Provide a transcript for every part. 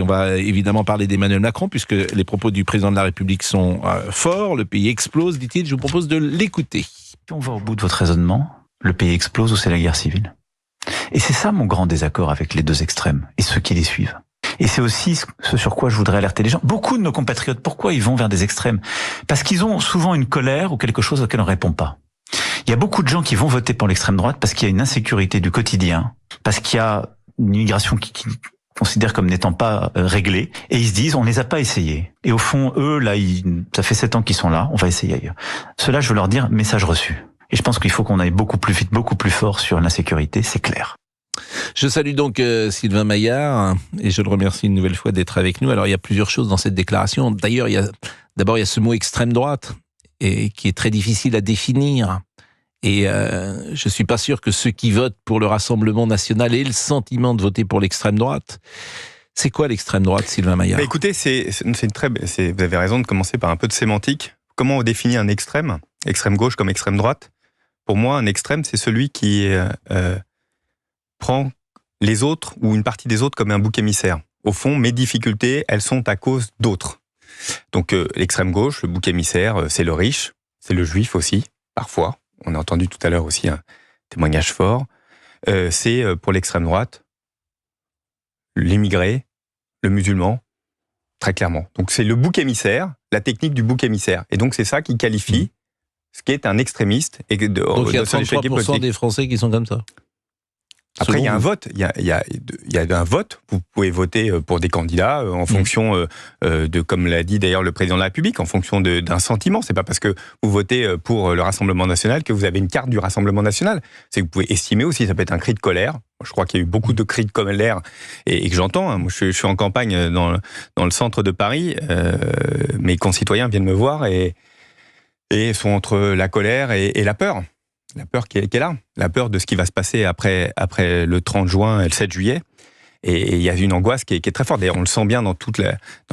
va évidemment parler d'Emmanuel Macron, puisque les propos du président de la République sont forts. Le pays explose, dit-il. Je vous propose de l'écouter. Si on va au bout de votre raisonnement, le pays explose ou c'est la guerre civile. Et c'est ça mon grand désaccord avec les deux extrêmes et ceux qui les suivent. Et c'est aussi ce sur quoi je voudrais alerter les gens. Beaucoup de nos compatriotes, pourquoi ils vont vers des extrêmes? Parce qu'ils ont souvent une colère ou quelque chose auquel on ne répond pas. Il y a beaucoup de gens qui vont voter pour l'extrême droite parce qu'il y a une insécurité du quotidien, parce qu'il y a une immigration qui considère comme n'étant pas réglée, et ils se disent on les a pas essayés. Et au fond, eux, là, ça fait 7 ans qu'ils sont là, on va essayer ailleurs. Cela, je veux leur dire, message reçu. Et je pense qu'il faut qu'on aille beaucoup plus vite, beaucoup plus fort sur l'insécurité, c'est clair. Je salue donc Sylvain Maillard et je le remercie une nouvelle fois d'être avec nous. Alors il y a plusieurs choses dans cette déclaration. D'ailleurs, il y a ce mot extrême droite et qui est très difficile à définir. Et je suis pas sûr que ceux qui votent pour le Rassemblement national aient le sentiment de voter pour l'extrême droite. C'est quoi l'extrême droite, Sylvain Maillard? Écoutez, vous avez raison de commencer par un peu de sémantique. Comment on définit un extrême? Extrême gauche comme extrême droite? Pour moi, un extrême, c'est celui qui prend les autres ou une partie des autres comme un bouc émissaire. Au fond, mes difficultés, elles sont à cause d'autres. Donc l'extrême gauche, le bouc émissaire, c'est le riche, c'est le juif aussi, parfois. On a entendu tout à l'heure aussi un témoignage fort. C'est pour l'extrême droite, l'immigré, le musulman, très clairement. Donc c'est le bouc émissaire, la technique du bouc émissaire. Et donc c'est ça qui qualifie ce qui est un extrémiste. Et donc il y a 33% des Français qui sont comme ça. Après, il y a un vote. Il y a un vote. Vous pouvez voter pour des candidats en fonction de, comme l'a dit d'ailleurs le président de la République, en fonction d'un sentiment. C'est pas parce que vous votez pour le Rassemblement national que vous avez une carte du Rassemblement national. C'est que vous pouvez estimer aussi. Ça peut être un cri de colère. Je crois qu'il y a eu beaucoup de cris de colère et que j'entends. Moi, je suis en campagne dans le centre de Paris. Mes concitoyens viennent me voir et sont entre la colère et la peur. La peur qui est là, la peur de ce qui va se passer après le 30 juin et le 7 juillet. Et il y a une angoisse qui est très forte. D'ailleurs, on le sent bien dans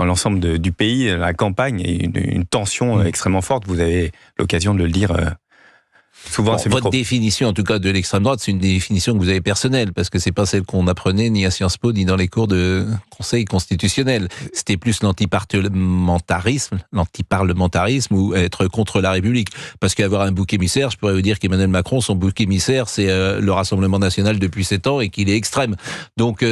l'ensemble du pays, la campagne, et une tension extrêmement forte. Vous avez l'occasion de le dire souvent. Votre définition, en tout cas, de l'extrême droite, c'est une définition que vous avez personnelle, parce que c'est pas celle qu'on apprenait ni à Sciences Po, ni dans les cours de conseil constitutionnel. C'était plus l'antiparlementarisme ou être contre la République. Parce qu'avoir un bouc émissaire, je pourrais vous dire qu'Emmanuel Macron, son bouc émissaire, c'est le Rassemblement national depuis 7 ans et qu'il est extrême. Donc,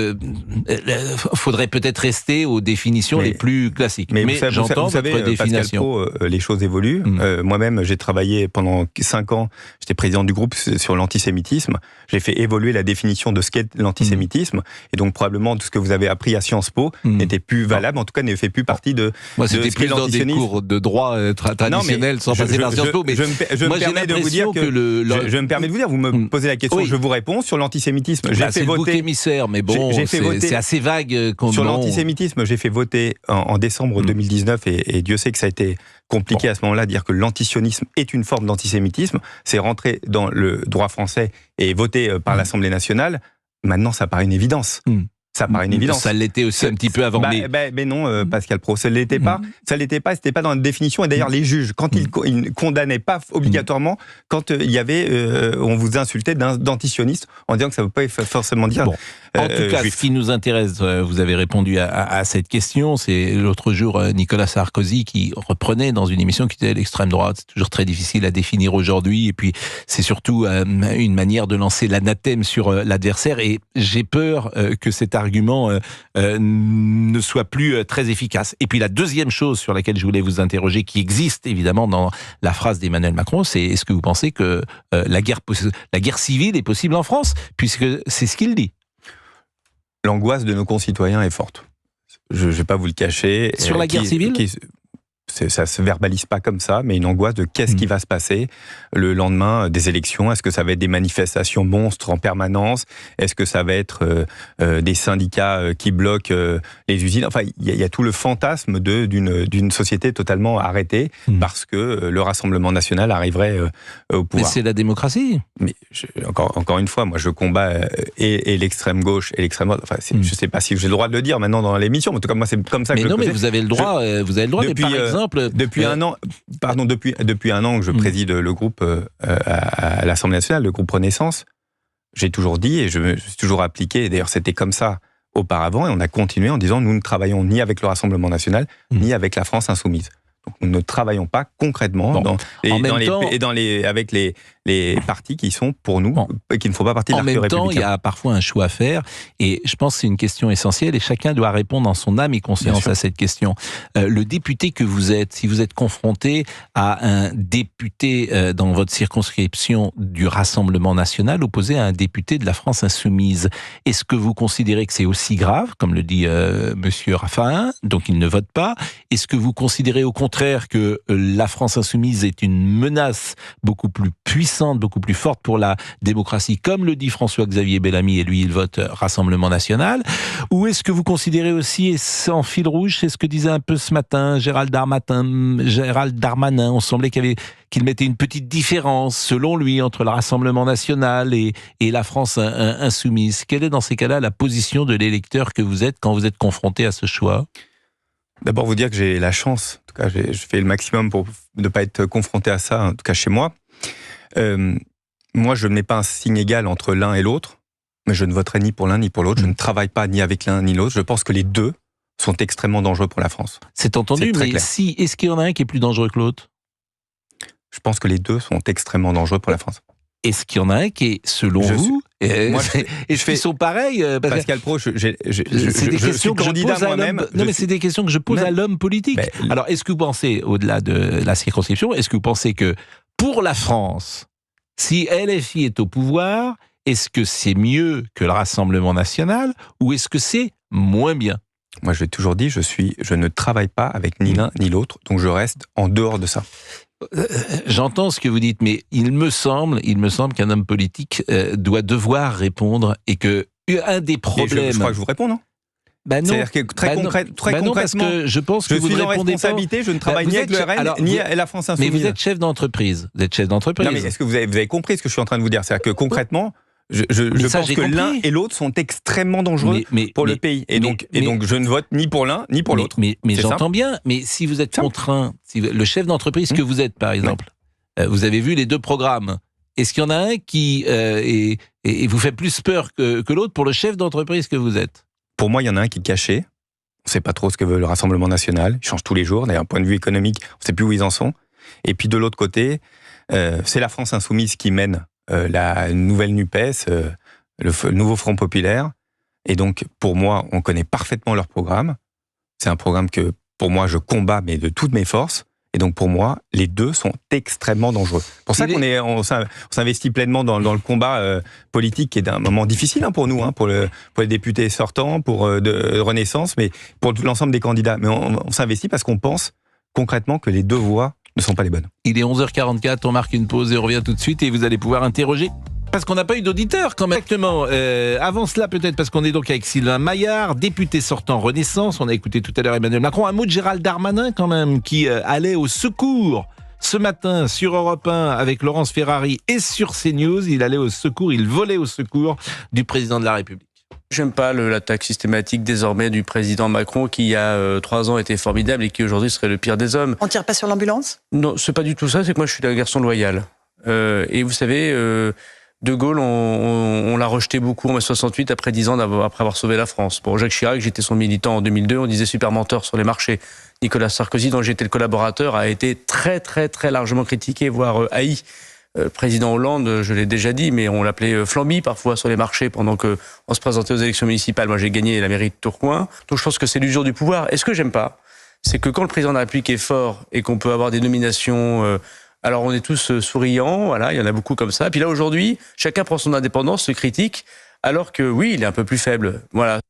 faudrait peut-être rester aux définitions les plus classiques. Mais j'entends vous savez, votre définition. Pascal Pro, les choses évoluent. Moi-même, j'ai travaillé pendant 5 ans. J'étais président du groupe sur l'antisémitisme. J'ai fait évoluer la définition de ce qu'est l'antisémitisme. Et donc, probablement, tout ce que vous avez appris à Sciences Po n'était plus valable. En tout cas, ne fait plus partie de moi, c'était plus dans des cours de droit traditionnel, sans passer par Sciences Po. Mais je me permets de vous dire je me permets de vous dire, vous me posez la question, je vous réponds sur l'antisémitisme. J'ai fait voter. C'est le bouc émissaire, mais bon, c'est assez vague. Sur l'antisémitisme, j'ai fait voter en décembre 2019, et Dieu sait que ça a été compliqué à ce moment-là de dire que l'antisionisme est une forme d'antisémitisme. C'est rentré dans le droit français et voté par l'Assemblée nationale. Maintenant, ça paraît une évidence. Ça paraît une évidence. Ça l'était aussi un petit peu avant. Mais non, Pascal Pro, ça l'était pas. Ça l'était pas. C'était pas dans la définition. Et d'ailleurs, les juges, quand ils condamnaient pas obligatoirement, quand il y avait, on vous insultait d'antisioniste en disant que ça ne veut pas forcément dire. Bon. En tout cas, ce qui nous intéresse, vous avez répondu à cette question, c'est l'autre jour Nicolas Sarkozy qui reprenait dans une émission qui était l'extrême droite. C'est toujours très difficile à définir aujourd'hui, et puis c'est surtout une manière de lancer l'anathème sur l'adversaire, et j'ai peur que cet argument ne soit plus très efficace. Et puis la deuxième chose sur laquelle je voulais vous interroger, qui existe évidemment dans la phrase d'Emmanuel Macron, c'est est-ce que vous pensez que la guerre civile est possible en France, puisque c'est ce qu'il dit. L'angoisse de nos concitoyens est forte. Je ne vais pas vous le cacher. Sur la guerre civile ? Ça se verbalise pas comme ça, mais une angoisse de qu'est-ce qui va se passer le lendemain des élections. Est-ce que ça va être des manifestations monstres en permanence? Est-ce que ça va être des syndicats qui bloquent les usines? Enfin, il y a tout le fantasme d'une société totalement arrêtée parce que le Rassemblement national arriverait au pouvoir. Mais c'est la démocratie. Mais encore une fois, moi je combats et l'extrême gauche et l'extrême droite. Enfin, je sais pas si j'ai le droit de le dire maintenant dans l'émission, mais en tout cas moi c'est comme ça que je le faisais. Mais vous avez le droit. Mais par exemple. Depuis un an que je préside le groupe à l'Assemblée nationale, le groupe Renaissance, j'ai toujours dit et je me suis toujours appliqué. D'ailleurs, c'était comme ça auparavant, et on a continué en disant nous ne travaillons ni avec le Rassemblement national, ni avec la France insoumise. Donc nous ne travaillons pas concrètement avec les partis qui sont pour nous et qui ne font pas partie de l'arc républicain. En même temps, il y a parfois un choix à faire et je pense que c'est une question essentielle et chacun doit répondre en son âme et conscience à cette question. Le député que vous êtes, si vous êtes confronté à un député dans votre circonscription du Rassemblement national opposé à un député de la France insoumise, est-ce que vous considérez que c'est aussi grave, comme le dit Monsieur Raffarin, donc il ne vote pas? Est-ce que vous considérez au contraire que la France insoumise est une menace beaucoup plus puissante, beaucoup plus forte pour la démocratie, comme le dit François-Xavier Bellamy, et lui, il vote Rassemblement national? Ou est-ce que vous considérez aussi, et c'est en fil rouge, c'est ce que disait un peu ce matin Gérald Darmanin, on semblait qu'il mettait une petite différence, selon lui, entre le Rassemblement national et la France insoumise. Quelle est, dans ces cas-là, la position de l'électeur que vous êtes quand vous êtes confronté à ce choix? D'abord, vous dire que j'ai la chance, en tout cas, je fais le maximum pour ne pas être confronté à ça, en tout cas chez moi. Moi, je ne mets pas un signe égal entre l'un et l'autre, mais je ne voterai ni pour l'un ni pour l'autre. Je ne travaille pas ni avec l'un ni l'autre. Je pense que les deux sont extrêmement dangereux pour la France. C'est entendu, mais est-ce qu'il y en a un qui est plus dangereux que l'autre? Je pense que les deux sont extrêmement dangereux pour la France. Est-ce qu'il y en a un qui est, selon vous, est-ce qu'ils sont pareils? Pascal Praud, c'est des questions que je pose à l'homme. Non, mais c'est des questions que je pose à l'homme politique. Alors, est-ce que vous pensez, au-delà de la circonscription, est-ce que vous pensez que pour la France, si LFI est au pouvoir, est-ce que c'est mieux que le Rassemblement national ou est-ce que c'est moins bien? Moi, je l'ai toujours dit, je ne travaille pas avec ni l'un ni l'autre, donc je reste en dehors de ça. J'entends ce que vous dites, mais il me semble qu'un homme politique doit devoir répondre et que un des problèmes. Je crois que je vous réponds, non? Non. C'est-à-dire que très concrètement, parce que je pense que je suis en responsabilité, je ne travaille ni avec le RN ni à la France insoumise. Mais vous êtes chef d'entreprise. Vous êtes chef d'entreprise. Non, mais est-ce que vous avez compris ce que je suis en train de vous dire? C'est-à-dire que concrètement, je pense que l'un et l'autre sont extrêmement dangereux pour le pays. Et donc, je ne vote ni pour l'un ni pour l'autre. Mais j'entends bien. Mais si vous êtes contraint, le chef d'entreprise que vous êtes, par exemple, vous avez vu les deux programmes. Est-ce qu'il y en a un qui vous fait plus peur que l'autre pour le chef d'entreprise que vous êtes? Pour moi, il y en a un qui est caché. On ne sait pas trop ce que veut le Rassemblement national. Ils changent tous les jours. D'un point de vue économique, on ne sait plus où ils en sont. Et puis de l'autre côté, c'est la France insoumise qui mène la nouvelle NUPES, le nouveau Front populaire. Et donc, pour moi, on connaît parfaitement leur programme. C'est un programme que, pour moi, je combats, mais de toutes mes forces. Et donc, pour moi, les deux sont extrêmement dangereux. C'est pour ça qu'on s'investit pleinement dans le combat politique, qui est d'un moment difficile pour nous, pour les députés sortants, pour de Renaissance, mais pour l'ensemble des candidats. Mais on s'investit parce qu'on pense concrètement que les deux voies ne sont pas les bonnes. Il est 11h44, on marque une pause et on revient tout de suite et vous allez pouvoir interroger. Parce qu'on n'a pas eu d'auditeur quand même. Exactement. Avant cela peut-être parce qu'on est donc avec Sylvain Maillard, député sortant Renaissance. On a écouté tout à l'heure Emmanuel Macron. Un mot de Gérald Darmanin quand même, qui allait au secours ce matin sur Europe 1 avec Laurence Ferrari et sur CNews. Il allait au secours, il volait au secours du président de la République. J'aime pas l'attaque systématique désormais du président Macron qui il y a 3 ans était formidable et qui aujourd'hui serait le pire des hommes. On tire pas sur l'ambulance? Non, c'est pas du tout ça, c'est que moi je suis un garçon loyal. Et vous savez, De Gaulle, on l'a rejeté beaucoup en mai 68 après 10 ans après avoir sauvé la France. Bon, Jacques Chirac, j'étais son militant en 2002, on disait super menteur sur les marchés. Nicolas Sarkozy, dont j'étais le collaborateur, a été très très très largement critiqué, voire haï. Président Hollande, je l'ai déjà dit, mais on l'appelait Flamby parfois sur les marchés pendant qu'on se présentait aux élections municipales. Moi, j'ai gagné la mairie de Tourcoing. Donc je pense que c'est l'usure du pouvoir. Et ce que j'aime pas, c'est que quand le président de la République est fort et qu'on peut avoir des nominations, alors on est tous souriants, voilà, il y en a beaucoup comme ça. Puis là, aujourd'hui, chacun prend son indépendance, se critique, alors que oui, il est un peu plus faible. Voilà.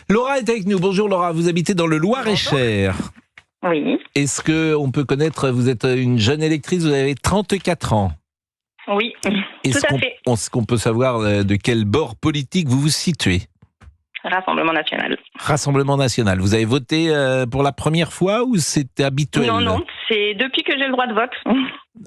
Laura est avec nous. Bonjour Laura, vous habitez dans le Loir-et-Cher. Oui. Est-ce qu'on peut connaître, vous êtes une jeune électrice, vous avez 34 ans. Oui, tout à fait. Est-ce qu'on peut savoir de quel bord politique vous vous situez? Rassemblement national. Rassemblement national. Vous avez voté pour la première fois ou c'était habituel? Non, c'est depuis que j'ai le droit de vote.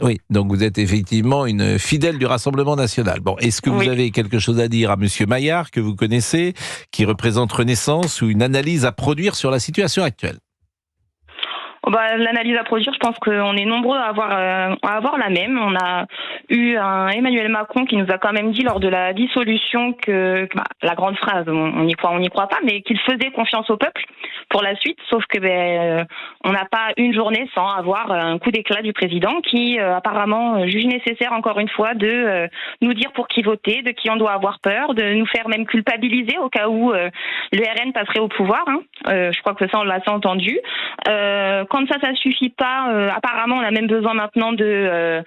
Oui, donc vous êtes effectivement une fidèle du Rassemblement national. Bon, est-ce que vous avez quelque chose à dire à Monsieur Maillard, que vous connaissez, qui représente Renaissance, ou une analyse à produire sur la situation actuelle? L'analyse à produire, je pense qu'on est nombreux à avoir la même. On a eu un Emmanuel Macron qui nous a quand même dit lors de la dissolution que la grande phrase, on n'y croit pas, mais qu'il faisait confiance au peuple pour la suite, sauf que on n'a pas une journée sans avoir un coup d'éclat du président qui apparemment juge nécessaire encore une fois de nous dire pour qui voter, de qui on doit avoir peur, de nous faire même culpabiliser au cas où le RN passerait au pouvoir. Je crois que ça on l'a entendu. Quand ça suffit pas, apparemment on a même besoin maintenant de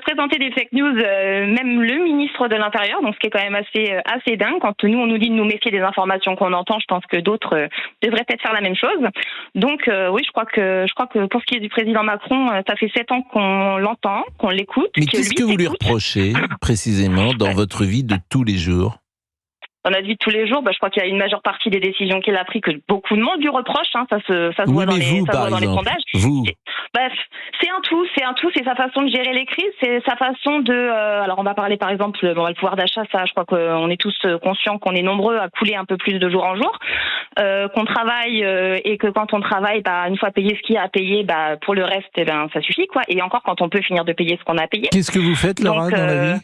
présenter des fake news, même le ministre de l'Intérieur, donc ce qui est quand même assez dingue. Quand nous on nous dit de nous méfier des informations qu'on entend, je pense que d'autres devraient peut-être faire la même chose. Donc oui, je crois que pour ce qui est du président Macron, ça fait 7 ans qu'on l'entend, qu'on l'écoute. Mais qu'est-ce que vous lui reprochez précisément dans votre vie de tous les jours? Dans notre vie de tous les jours, je crois qu'il y a une majeure partie des décisions qu'il a prises que beaucoup de monde lui reproche. Ça se voit dans les sondages. C'est un tout. C'est sa façon de gérer les crises, c'est sa façon de. Alors on va parler par exemple le pouvoir d'achat. Ça, je crois qu'on est tous conscients qu'on est nombreux à couler un peu plus de jour en jour, qu'on travaille et que quand on travaille, une fois payé ce qu'il y a à payer, pour le reste, ça suffit quoi. Et encore quand on peut finir de payer ce qu'on a payé. Qu'est-ce que vous faites, Laura, dans la vie?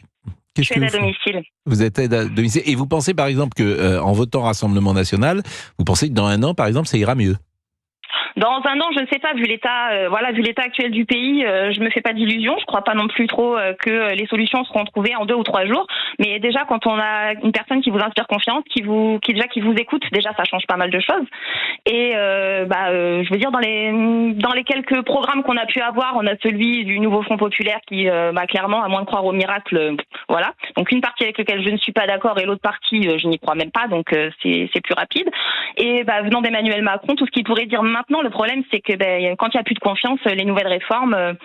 Je suis aide à domicile. Vous êtes aide à domicile. Et vous pensez par exemple que en votant Rassemblement National, vous pensez que dans 1 an, par exemple, ça ira mieux? Dans 1 an, je ne sais pas, vu l'état actuel du pays, je me fais pas d'illusions. Je crois pas non plus trop que les solutions seront trouvées en 2 ou 3 jours. Mais déjà, quand on a une personne qui vous inspire confiance, qui vous écoute, déjà ça change pas mal de choses. Et je veux dire dans les quelques programmes qu'on a pu avoir, on a celui du nouveau Front populaire qui, clairement, à moins de croire au miracle, voilà. Donc une partie avec laquelle je ne suis pas d'accord et l'autre partie, je n'y crois même pas. Donc c'est plus rapide. Et venant d'Emmanuel Macron, tout ce qu'il pourrait dire maintenant. Le problème, c'est que quand il n'y a plus de confiance, les nouvelles réformes,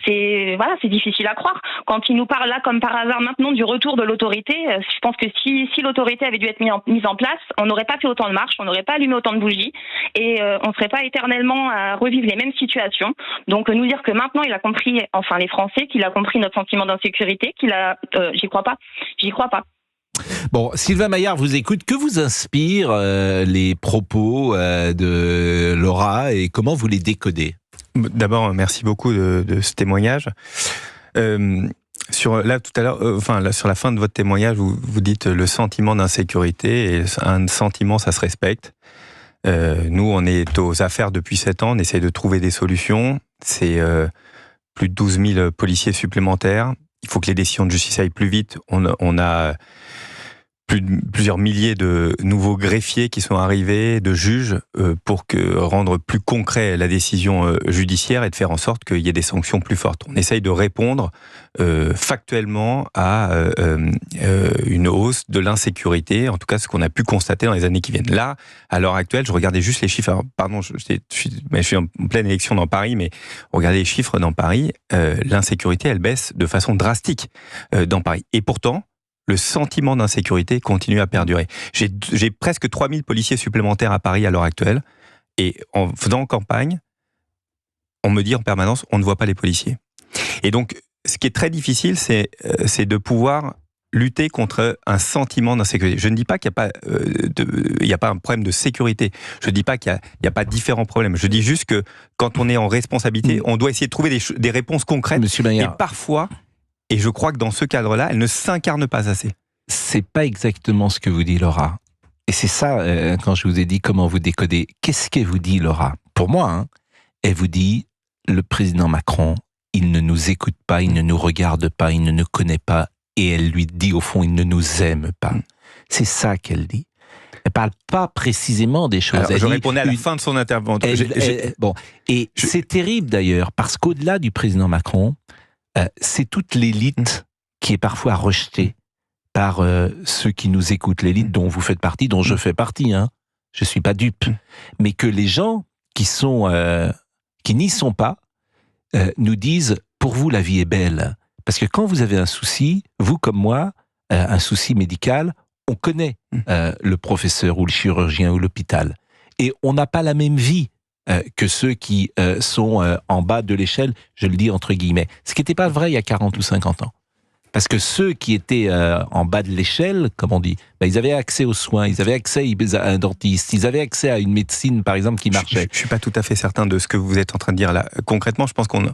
c'est difficile à croire. Quand il nous parle là, comme par hasard, maintenant du retour de l'autorité, je pense que si l'autorité avait dû être mise en place, on n'aurait pas fait autant de marches, on n'aurait pas allumé autant de bougies, et on ne serait pas éternellement à revivre les mêmes situations. Donc nous dire que maintenant il a compris, enfin les Français, qu'il a compris notre sentiment d'insécurité, j'y crois pas. Bon, Sylvain Maillard vous écoute. Que vous inspirent les propos de Laura et comment vous les décodez? D'abord, merci beaucoup de ce témoignage. Sur la fin de votre témoignage, vous dites le sentiment d'insécurité, et un sentiment, ça se respecte. Nous, on est aux affaires depuis 7 ans, on essaie de trouver des solutions. C'est plus de 12 000 policiers supplémentaires. Il faut que les décisions de justice aillent plus vite. On a plusieurs milliers de nouveaux greffiers qui sont arrivés, de juges, pour rendre plus concret la décision judiciaire et de faire en sorte qu'il y ait des sanctions plus fortes. On essaye de répondre factuellement à une hausse de l'insécurité, en tout cas ce qu'on a pu constater dans les années qui viennent. Là, à l'heure actuelle, je regardais juste les chiffres. Alors, pardon, je suis en pleine élection dans Paris, mais regardez les chiffres dans Paris, l'insécurité, elle baisse de façon drastique dans Paris. Et pourtant, le sentiment d'insécurité continue à perdurer. J'ai presque 3000 policiers supplémentaires à Paris à l'heure actuelle, et en faisant campagne, on me dit en permanence, on ne voit pas les policiers. Et donc, ce qui est très difficile, c'est de pouvoir lutter contre un sentiment d'insécurité. Je ne dis pas qu'il n'y a pas un problème de sécurité. Je ne dis pas qu'il n'y a pas différents problèmes. Je dis juste que quand on est en responsabilité, on doit essayer de trouver des réponses concrètes. Monsieur Maillard. Et parfois, et je crois que dans ce cadre-là, elle ne s'incarne pas assez. C'est pas exactement ce que vous dit Laura. Et c'est ça, quand je vous ai dit comment vous décodez. Qu'est-ce qu'elle vous dit, Laura? Pour moi, elle vous dit, le président Macron, il ne nous écoute pas, il ne nous regarde pas, il ne nous connaît pas. Et elle lui dit, au fond, il ne nous aime pas. C'est ça qu'elle dit. Elle parle pas précisément des choses. Alors, je répondais à la fin de son intervention. Et c'est terrible d'ailleurs, parce qu'au-delà du président Macron, c'est toute l'élite qui est parfois rejetée par ceux qui nous écoutent, l'élite dont vous faites partie, dont je fais partie. Je suis pas dupe, mais que les gens qui n'y sont pas nous disent, pour vous la vie est belle, parce que quand vous avez un souci, vous comme moi, un souci médical, on connaît le professeur ou le chirurgien ou l'hôpital, et on n'a pas la même vie que ceux qui sont en bas de l'échelle, je le dis entre guillemets. Ce qui n'était pas vrai il y a 40 ou 50 ans. Parce que ceux qui étaient en bas de l'échelle, comme on dit, ils avaient accès aux soins, ils avaient accès à un dentiste, ils avaient accès à une médecine, par exemple, qui marchait. Je suis pas tout à fait certain de ce que vous êtes en train de dire là. Concrètement, je pense qu'on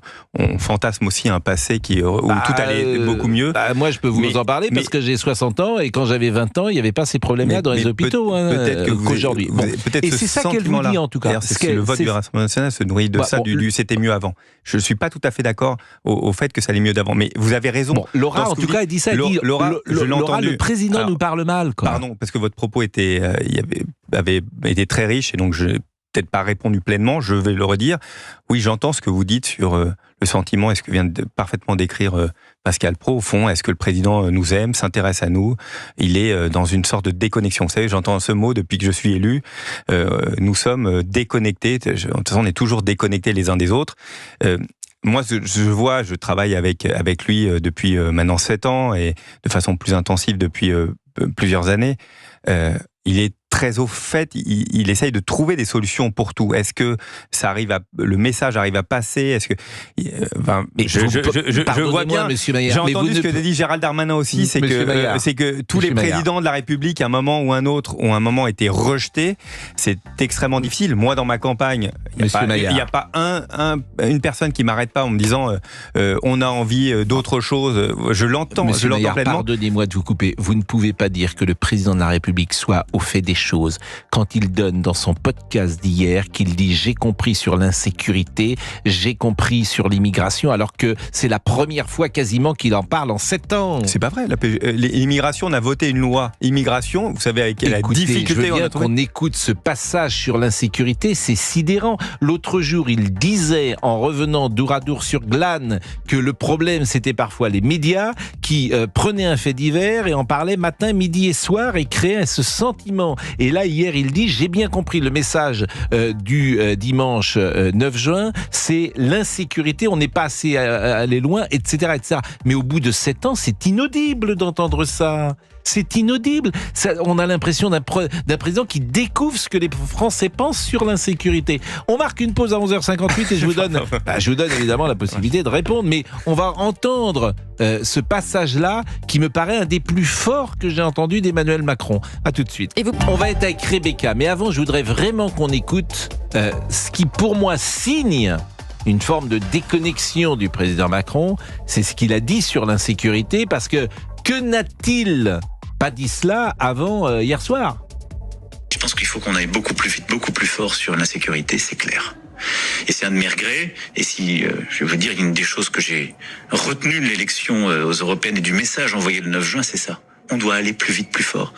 fantasme aussi un passé où tout allait beaucoup mieux. Moi, je peux vous en parler parce que j'ai 60 ans et quand j'avais 20 ans, il n'y avait pas ces problèmes-là dans les hôpitaux peut-être qu'aujourd'hui. Peut-être et c'est ça qu'elle vous dit en tout cas. C'est que le vote du Rassemblement national se nourrit de ça, c'était mieux avant. Je ne suis pas tout à fait d'accord au fait que ça allait mieux d'avant, mais vous avez raison. Bon, Laura, en tout cas, elle dit ça. Laura, le président nous parle mal. Quoi. Pardon, parce que votre propos avait été très riche et donc je n'ai peut-être pas répondu pleinement, je vais le redire. Oui, j'entends ce que vous dites sur le sentiment et ce que vient de parfaitement décrire Pascal Praud. Au fond, est-ce que le président nous aime, s'intéresse à nous? Il est dans une sorte de déconnexion. Vous savez, j'entends ce mot depuis que je suis élu. Nous sommes déconnectés. De toute façon, on est toujours déconnectés les uns des autres. Moi, je travaille avec lui depuis maintenant 7 ans et de façon plus intensive depuis plusieurs années. Il est très au fait, il essaye de trouver des solutions pour tout. Est-ce que le message arrive à passer? Est-ce que, je vois bien. J'ai entendu ce que dit Gérald Darmanin aussi, c'est que tous les présidents de la République, à un moment ou un autre, ont un moment été rejetés. C'est extrêmement difficile. Moi, dans ma campagne, il n'y a pas une personne qui m'arrête pas en me disant on a envie d'autre chose. Je l'entends pleinement. Pardonnez-moi de vous couper. Vous ne pouvez pas dire que le président de la République soit au fait des choses quand il donne dans son podcast d'hier qu'il dit j'ai compris sur l'insécurité, j'ai compris sur l'immigration, alors que c'est la première fois quasiment qu'il en parle en 7 ans. C'est pas vrai. L'immigration, on a voté une loi immigration, vous savez avec quelle difficulté on a trouvé. On écoute ce passage sur l'insécurité, c'est sidérant. L'autre jour, il disait en revenant d'Ouradour sur Glane que le problème c'était parfois les médias qui prenaient un fait divers et en parlaient matin, midi et soir et créaient ce sentiment. Et là, hier, il dit, j'ai bien compris le message du dimanche 9 juin, c'est l'insécurité, on n'est pas assez allé loin, etc., etc. Mais au bout de 7 ans, c'est inaudible d'entendre ça. C'est inaudible. On a l'impression d'un président qui découvre ce que les Français pensent sur l'insécurité. On marque une pause à 11h58 et je vous donne évidemment la possibilité de répondre. Mais on va entendre ce passage-là qui me paraît un des plus forts que j'ai entendu d'Emmanuel Macron. À tout de suite. On va être avec Rebecca. Mais avant, je voudrais vraiment qu'on écoute ce qui, pour moi, signe une forme de déconnexion du président Macron. C'est ce qu'il a dit sur l'insécurité parce que n'a-t-il pas dit cela avant hier soir? Je pense qu'il faut qu'on aille beaucoup plus vite, beaucoup plus fort sur l'insécurité, c'est clair. Et c'est un de mes regrets. Et si, je veux dire, une des choses que j'ai retenues de l'élection aux européennes et du message envoyé le 9 juin, c'est ça. On doit aller plus vite, plus fort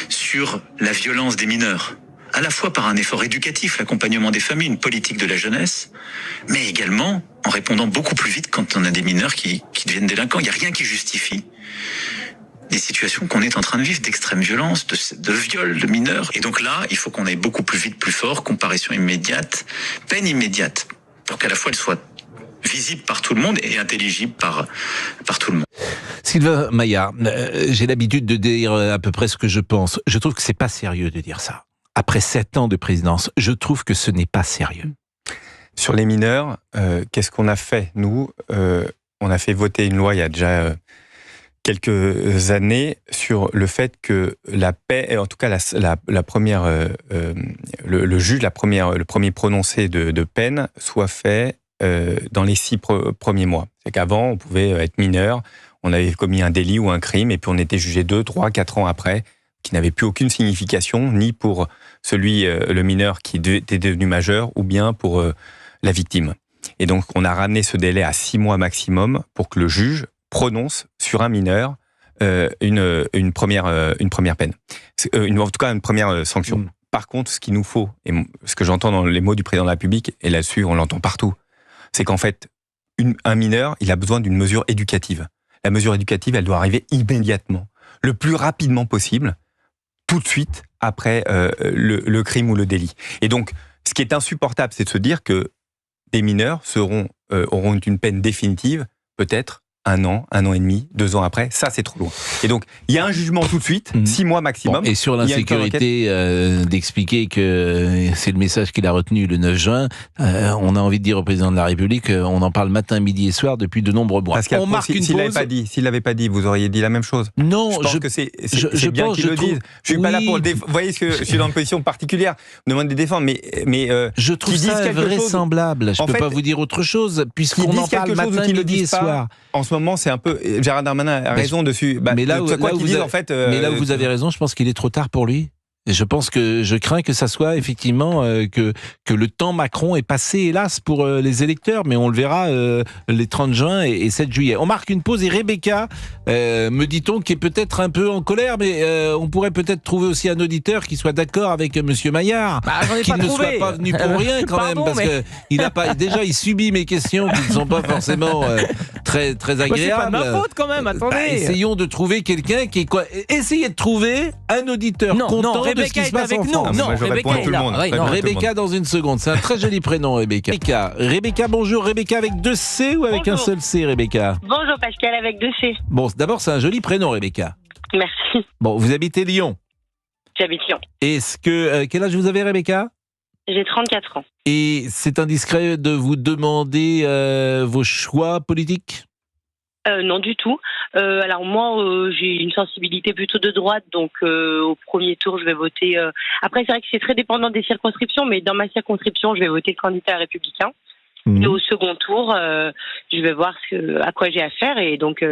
sur la violence des mineurs. À la fois par un effort éducatif, l'accompagnement des familles, une politique de la jeunesse, mais également en répondant beaucoup plus vite quand on a des mineurs qui deviennent délinquants. Il n'y a rien qui justifie des situations qu'on est en train de vivre, d'extrême violence, de viol de mineurs. Et donc là, il faut qu'on aille beaucoup plus vite, plus fort, comparution immédiate, peine immédiate, pour qu'à la fois elle soit visible par tout le monde et intelligible par tout le monde. Sylvain Maillard, j'ai l'habitude de dire à peu près ce que je pense. Je trouve que c'est pas sérieux de dire ça. Après 7 ans de présidence, je trouve que ce n'est pas sérieux. Sur les mineurs, qu'est-ce qu'on a fait, nous on a fait voter une loi il y a déjà quelques années sur le fait que la paix, en tout cas la première, le juge, le premier prononcé de peine soit fait dans les 6 premiers mois. C'est qu'avant, on pouvait être mineur, on avait commis un délit ou un crime, et puis on était jugé 2, 3, 4 ans après, qui n'avait plus aucune signification, ni pour le mineur qui était devenu majeur, ou bien pour la victime. Et donc, on a ramené ce délai à 6 mois maximum pour que le juge prononce sur un mineur une première peine. En tout cas, une première sanction. Par contre, ce qu'il nous faut, et ce que j'entends dans les mots du président de la République, et là-dessus, on l'entend partout, c'est qu'en fait, un mineur, il a besoin d'une mesure éducative. La mesure éducative, elle doit arriver immédiatement, le plus rapidement possible, tout de suite après le crime ou le délit. Et donc, ce qui est insupportable, c'est de se dire que des mineurs auront une peine définitive, peut-être 1 an, 1 an et demi, 2 ans après, ça c'est trop loin. Et donc, il y a un jugement tout de suite, 6 mois maximum. Bon, et sur l'insécurité, d'expliquer que c'est le message qu'il a retenu le 9 juin, on a envie de dire au président de la République, on en parle matin, midi et soir depuis de nombreux mois. Parce on marque une pause. S'il l'avait pas dit, vous auriez dit la même chose. Non, je pense que c'est bien qu'il le dise. Je suis pas là pour le défendre. Vous voyez que je suis dans une position particulière. On me demande de défendre, mais je trouve ça vraisemblable. Je peux pas vous dire autre chose, puisqu'on en parle matin, midi et soir. En ce moment, c'est un peu. Gérald Darmanin a raison dessus. Mais là où vous avez raison, je pense qu'il est trop tard pour lui. Je crains que ça soit effectivement que le temps Macron est passé, hélas, pour les électeurs, mais on le verra les 30 juin et 7 juillet. On marque une pause et Rebecca, me dit-on, qui est peut-être un peu en colère, mais on pourrait peut-être trouver aussi un auditeur qui soit d'accord avec Monsieur Maillard, qu'il ne soit pas venu pour rien quand même, parce que il subit mes questions qui ne sont pas forcément très très agréables. C'est pas ma faute quand même. Attendez. Essayons de trouver quelqu'un qui est quoi. Essayez de trouver un auditeur content. Rebecca est avec nous. Non, Rebecca est là. Rebecca dans une seconde. C'est un très joli prénom, Rebecca. Rebecca, bonjour. Rebecca avec 2 C ou avec un seul C, Rebecca? Bonjour Pascal, avec 2 C. Bon, d'abord, c'est un joli prénom, Rebecca. Merci. Bon, vous habitez Lyon. J'habite Lyon. Quel âge vous avez, Rebecca? J'ai 34 ans. Et c'est indiscret de vous demander vos choix politiques? Non, du tout. Alors moi, j'ai une sensibilité plutôt de droite, donc au premier tour, je vais voter... Après, c'est vrai que c'est très dépendant des circonscriptions, mais dans ma circonscription, je vais voter le candidat républicain. Et au second tour, je vais voir à quoi j'ai affaire. Et donc,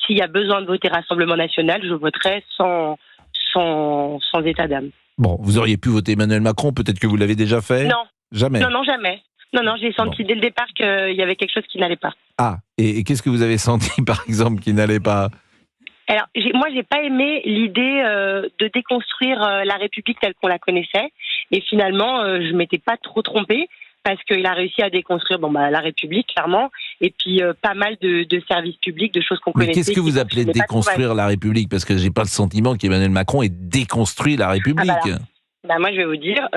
s'il y a besoin de voter Rassemblement National, je voterai sans état d'âme. Bon, vous auriez pu voter Emmanuel Macron, peut-être que vous l'avez déjà fait? Non. Jamais? Non, jamais. Non, j'ai senti dès le départ qu'il y avait quelque chose qui n'allait pas. Ah, et qu'est-ce que vous avez senti, par exemple, qui n'allait pas? Alors, moi, j'ai pas aimé l'idée de déconstruire la République telle qu'on la connaissait. Et finalement, je m'étais pas trop trompée, parce qu'il a réussi à déconstruire la République, clairement, et puis pas mal de services publics, de choses qu'on connaissait. Mais qu'est-ce que vous appelez déconstruire la République? Parce que j'ai pas le sentiment qu'Emmanuel Macron ait déconstruit la République. Moi, je vais vous dire,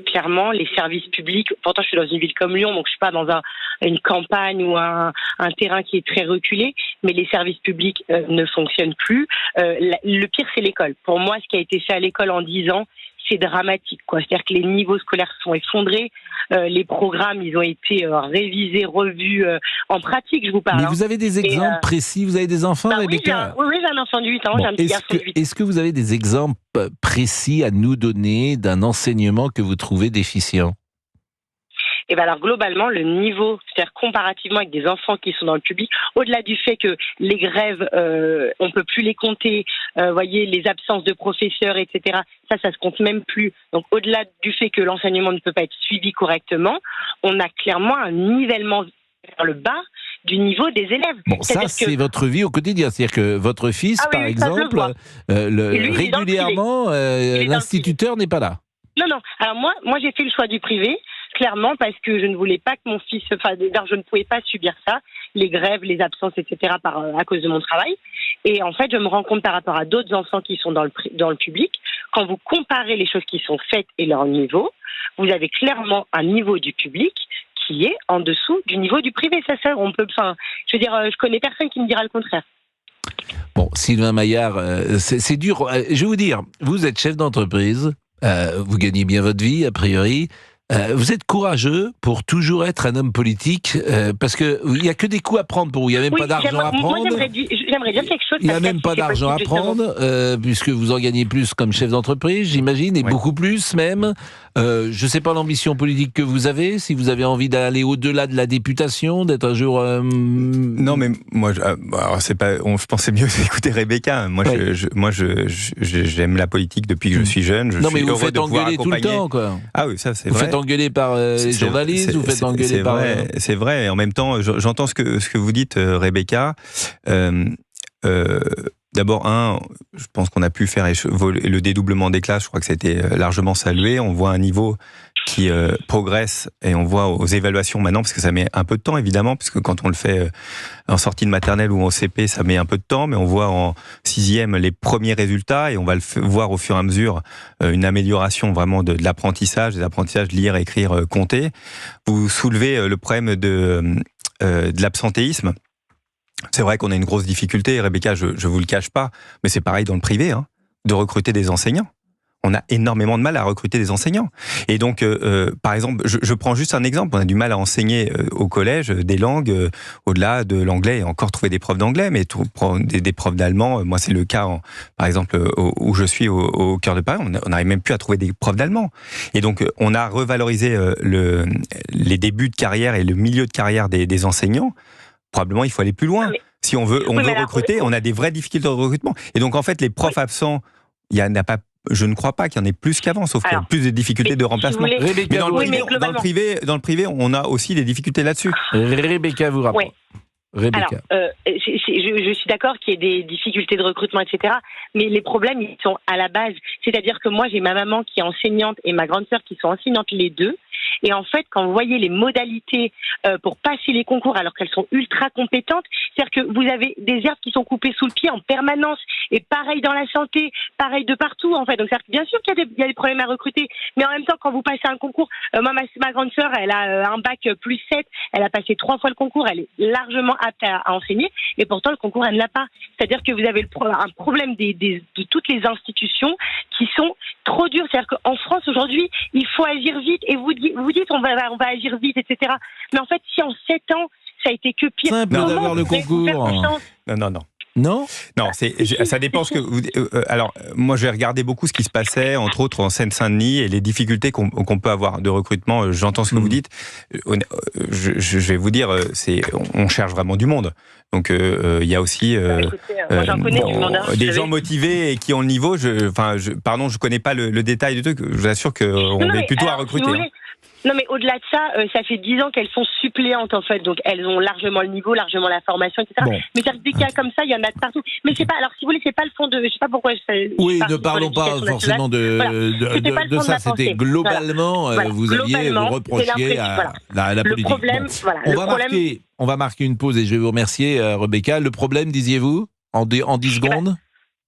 clairement, les services publics, pourtant je suis dans une ville comme Lyon, donc je suis pas dans une campagne ou un terrain qui est très reculé, mais les services publics ne fonctionnent plus. Le pire, c'est l'école. Pour moi, ce qui a été fait à l'école en 10 ans, c'est dramatique, quoi. C'est-à-dire que les niveaux scolaires sont effondrés, les programmes, ils ont été révisés, revus en pratique, je vous parle. Mais vous avez des exemples précis? Vous avez des enfants, Rebecca? Oui, j'ai un enfant de 8 ans, j'ai un petit garçon de 8 ans. Est-ce que vous avez des exemples précis à nous donner d'un enseignement que vous trouvez déficient? Et bien alors globalement, le niveau, c'est-à-dire comparativement avec des enfants qui sont dans le public, au-delà du fait que les grèves, on peut plus les compter, voyez, les absences de professeurs, etc., ça se compte même plus. Donc au-delà du fait que l'enseignement ne peut pas être suivi correctement, on a clairement un nivellement vers le bas du niveau des élèves. Bon, ça, c'est votre vie au quotidien. C'est-à-dire que votre fils, par exemple, régulièrement, l'instituteur n'est pas là. Non. Alors moi, j'ai fait le choix du privé, clairement, parce que je ne voulais pas que mon fils, je ne pouvais pas subir ça, les grèves, les absences, etc., à cause de mon travail. Et en fait, je me rends compte par rapport à d'autres enfants qui sont dans le public, quand vous comparez les choses qui sont faites et leur niveau, vous avez clairement un niveau du public qui est en dessous du niveau du privé. Je connais personne qui me dira le contraire. Bon, Sylvain Maillard, c'est dur. Je vais vous dire, vous êtes chef d'entreprise, vous gagnez bien votre vie, a priori. Vous êtes courageux pour toujours être un homme politique, parce que il y a que des coups à prendre pour vous. Il n'y a même pas d'argent à prendre. Moi, j'aimerais dire quelque chose. Il n'y a même pas d'argent à prendre, puisque vous en gagnez plus comme chef d'entreprise, j'imagine, et beaucoup plus même. Je ne sais pas l'ambition politique que vous avez, si vous avez envie d'aller au-delà de la députation, d'être un jour... Non, mais moi, je pensais mieux écouter Rebecca. Moi, j'aime la politique depuis que je suis jeune. Mais vous faites engueuler tout le temps, quoi. Ah oui, ça, c'est vrai. Vous faites engueuler par les journalistes, vous faites engueuler par... C'est vrai, et en même temps, j'entends ce que vous dites, Rebecca. D'abord, je pense qu'on a pu faire le dédoublement des classes. Je crois que ça a été largement salué. On voit un niveau qui progresse, et on voit aux évaluations maintenant, parce que ça met un peu de temps, évidemment, puisque quand on le fait en sortie de maternelle ou en CP, ça met un peu de temps, mais on voit en 6e les premiers résultats, et on va voir au fur et à mesure une amélioration vraiment de l'apprentissage, des apprentissages lire, écrire, compter. Vous soulevez le problème de l'absentéisme. C'est vrai qu'on a une grosse difficulté, Rebecca, je vous le cache pas, mais c'est pareil dans le privé, hein, de recruter des enseignants. On a énormément de mal à recruter des enseignants. Et donc, par exemple, je prends juste un exemple. On a du mal à enseigner au collège des langues au-delà de l'anglais, et encore trouver des profs d'anglais, mais des profs d'allemand. Moi, c'est le cas, par exemple, où je suis au cœur de Paris. On n'arrive même plus à trouver des profs d'allemand. Et donc, on a revalorisé les débuts de carrière et le milieu de carrière des enseignants. Probablement, il faut aller plus loin. Si on veut recruter, on a des vraies difficultés de recrutement. Et donc, en fait, les profs absents, je ne crois pas qu'il y en ait plus qu'avant, sauf qu'il y a plus de difficultés de remplacement. Mais dans le privé, on a aussi des difficultés là-dessus. Rebecca vous rapporte. Rebecca. Alors, je suis d'accord qu'il y ait des difficultés de recrutement, etc. Mais les problèmes, ils sont à la base. C'est-à-dire que moi, j'ai ma maman qui est enseignante et ma grande sœur qui sont enseignantes les deux. Et en fait, quand vous voyez les modalités pour passer les concours alors qu'elles sont ultra compétentes, c'est-à-dire que vous avez des herbes qui sont coupées sous le pied en permanence. Et pareil dans la santé, pareil de partout en fait. Donc c'est-à-dire que bien sûr qu'il y a des problèmes à recruter, mais en même temps quand vous passez un concours, moi ma grande sœur, elle a un bac +7, elle a passé 3 fois le concours, elle est largement apte à enseigner, et pourtant le concours elle ne l'a pas. C'est-à-dire que vous avez un problème de toutes les institutions qui sont trop dures. C'est-à-dire qu'en France aujourd'hui, il faut agir vite, et vous dites on va agir vite, etc. Mais en fait, si en 7 ans ça a été que pire, simple d'avoir le concours. Non, ça dépend ce que vous. Alors, moi, j'ai regardé beaucoup ce qui se passait, entre autres en Seine-Saint-Denis, et les difficultés qu'on peut avoir de recrutement. J'entends ce que vous dites. Je vais vous dire, on cherche vraiment du monde. Donc, il y a aussi des gens motivés et qui ont le niveau. Je connais pas le détail du truc. Je vous assure qu'on est plutôt à recruter. Non, mais au-delà de ça, ça fait 10 ans qu'elles sont suppléantes, en fait. Donc, elles ont largement le niveau, largement la formation, etc. Bon. Mais dès qu'il y a comme ça, il y en a de partout. Mais c'est pas, alors, si vous voulez, c'est pas le fond de, je sais pas pourquoi oui, ne parlons pas forcément de ça. C'était globalement, vous reprochiez à la politique. Le problème, on va marquer une pause et je vais vous remercier, Rebecca. Le problème, disiez-vous, en 10 secondes?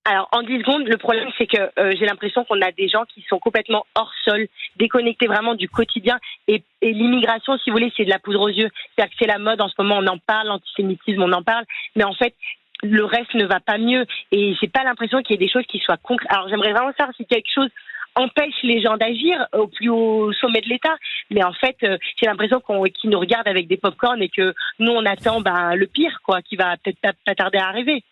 Alors, en 10 secondes, le problème, c'est que j'ai l'impression qu'on a des gens qui sont complètement hors sol, déconnectés vraiment du quotidien. Et l'immigration, si vous voulez, c'est de la poudre aux yeux. C'est-à-dire que c'est la mode, en ce moment, on en parle, l'antisémitisme, on en parle. Mais en fait, le reste ne va pas mieux. Et j'ai pas l'impression qu'il y ait des choses qui soient concrètes. Alors, j'aimerais vraiment savoir si quelque chose empêche les gens d'agir au plus haut sommet de l'État. Mais en fait, j'ai l'impression qu'ils nous regardent avec des pop-corn et que nous, on attend le pire, quoi, qui va peut-être pas tarder à arriver.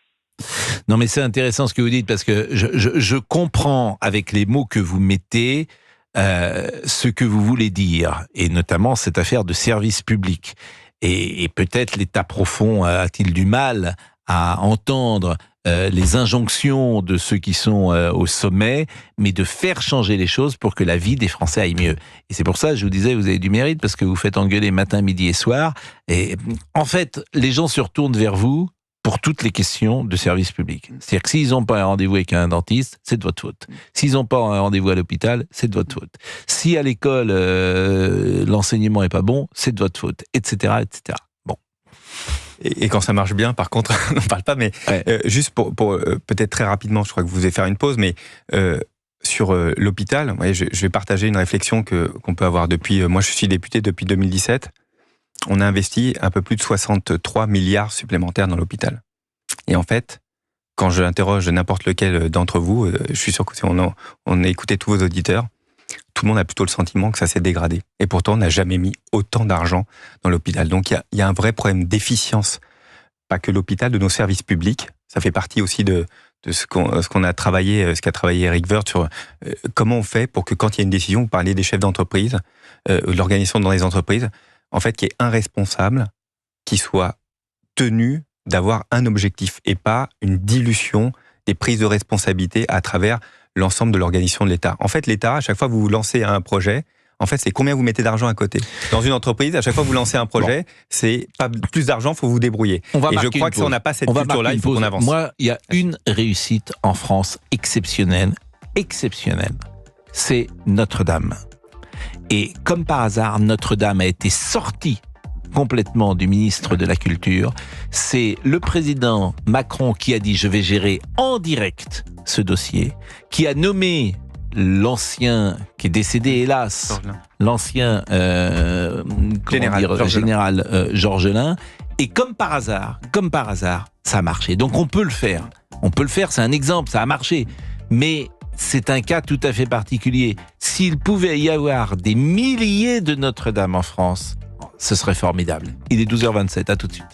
Non, mais c'est intéressant ce que vous dites, parce que je comprends avec les mots que vous mettez ce que vous voulez dire, et notamment cette affaire de service public. Et peut-être l'État profond a-t-il du mal à entendre les injonctions de ceux qui sont au sommet, mais de faire changer les choses pour que la vie des Français aille mieux. Et c'est pour ça, je vous disais, vous avez du mérite, parce que vous faites engueuler matin, midi et soir. Et en fait, les gens se retournent vers vous pour toutes les questions de service public. C'est-à-dire que s'ils n'ont pas un rendez-vous avec un dentiste, c'est de votre faute. S'ils n'ont pas un rendez-vous à l'hôpital, c'est de votre faute. Si à l'école, l'enseignement n'est pas bon, c'est de votre faute, etc., etc. Bon. Et quand ça marche bien, par contre, on n'en parle pas, mais juste pour peut-être très rapidement, je crois que vous allez faire une pause, mais sur l'hôpital, je vais partager une réflexion qu'on peut avoir depuis... moi, je suis député depuis 2017. On a investi un peu plus de 63 milliards supplémentaires dans l'hôpital. Et en fait, quand je interroge n'importe lequel d'entre vous, je suis sûr que si on a écouté tous vos auditeurs, tout le monde a plutôt le sentiment que ça s'est dégradé. Et pourtant, on n'a jamais mis autant d'argent dans l'hôpital. Donc, il y a un vrai problème d'efficience. Pas que l'hôpital, de nos services publics. Ça fait partie aussi de ce qu'on a travaillé, ce qu'a travaillé Eric Woerth sur comment on fait pour que quand il y a une décision, vous parliez des chefs d'entreprise, de l'organisation dans les entreprises, en fait, qui est un responsable qui soit tenu d'avoir un objectif et pas une dilution des prises de responsabilité à travers l'ensemble de l'organisation de l'État. En fait, l'État, à chaque fois que vous lancez un projet, en fait, c'est combien vous mettez d'argent à côté. Dans une entreprise, à chaque fois que vous lancez un projet, c'est pas plus d'argent, faut vous débrouiller. Et je crois que si on n'a pas cette culture-là, il faut qu'on avance. Moi, il y a une réussite en France exceptionnelle, c'est Notre-Dame. Et comme par hasard, Notre-Dame a été sortie complètement du ministre de la Culture. C'est le président Macron qui a dit « je vais gérer en direct ce dossier », qui a nommé l'ancien, qui est décédé hélas, l'ancien général Georges Lain, Et comme par hasard, ça a marché. Donc on peut le faire. C'est un exemple, ça a marché. Mais c'est un cas tout à fait particulier. S'il pouvait y avoir des milliers de Notre-Dame en France, ce serait formidable. Il est 12h27, à tout de suite.